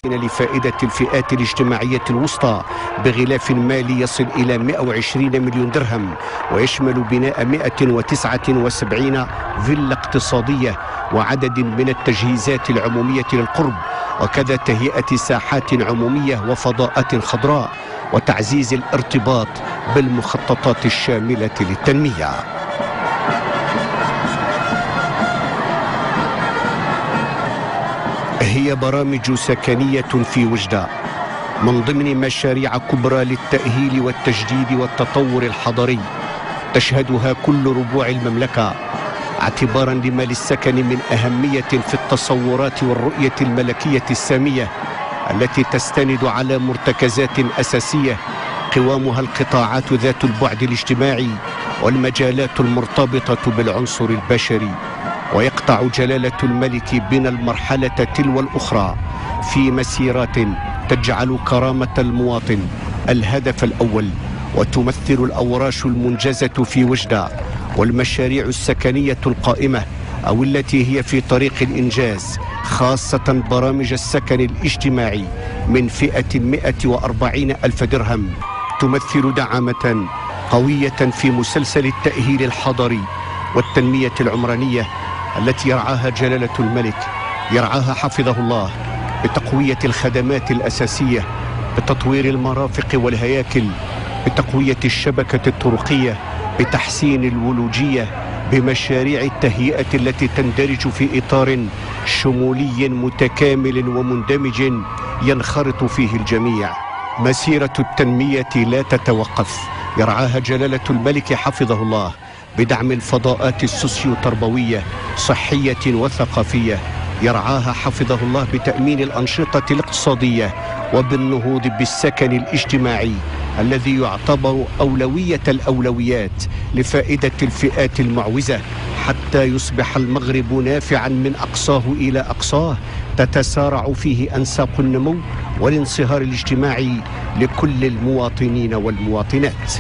لفائدة الفئات الاجتماعية الوسطى بغلاف مالي يصل إلى 120 مليون درهم، ويشمل بناء 179 فيلا اقتصادية وعدد من التجهيزات العمومية للقرب، وكذا تهيئة ساحات عمومية وفضاءات خضراء، وتعزيز الارتباط بالمخططات الشاملة للتنمية. هي برامج سكنية في وجدة من ضمن مشاريع كبرى للتأهيل والتجديد والتطور الحضري تشهدها كل ربوع المملكة، اعتبارا لما للسكن من أهمية في التصورات والرؤية الملكية السامية التي تستند على مرتكزات أساسية قوامها القطاعات ذات البعد الاجتماعي والمجالات المرتبطة بالعنصر البشري. ويقطع جلالة الملك بنا المرحلة تلو الأخرى في مسيرات تجعل كرامة المواطن الهدف الأول، وتمثل الأوراش المنجزة في وجدة والمشاريع السكنية القائمة أو التي هي في طريق الإنجاز، خاصة برامج السكن الاجتماعي من فئة 140 ألف درهم، تمثل دعامة قوية في مسلسل التأهيل الحضري والتنمية العمرانية التي يرعاها جلالة الملك، يرعاها حفظه الله بتقوية الخدمات الأساسية، بتطوير المرافق والهياكل، بتقوية الشبكة الطرقية، بتحسين الولوجية، بمشاريع التهيئة التي تندرج في إطار شمولي متكامل ومندمج ينخرط فيه الجميع. مسيرة التنمية لا تتوقف، يرعاها جلالة الملك حفظه الله بدعم الفضاءات السوسيو تربوية صحية وثقافية، يرعاها حفظه الله بتأمين الأنشطة الاقتصادية وبالنهوض بالسكن الاجتماعي الذي يعتبر أولوية الأولويات لفائدة الفئات المعوزة، حتى يصبح المغرب نافعا من أقصاه إلى أقصاه تتسارع فيه أنساق النمو والانصهار الاجتماعي لكل المواطنين والمواطنات.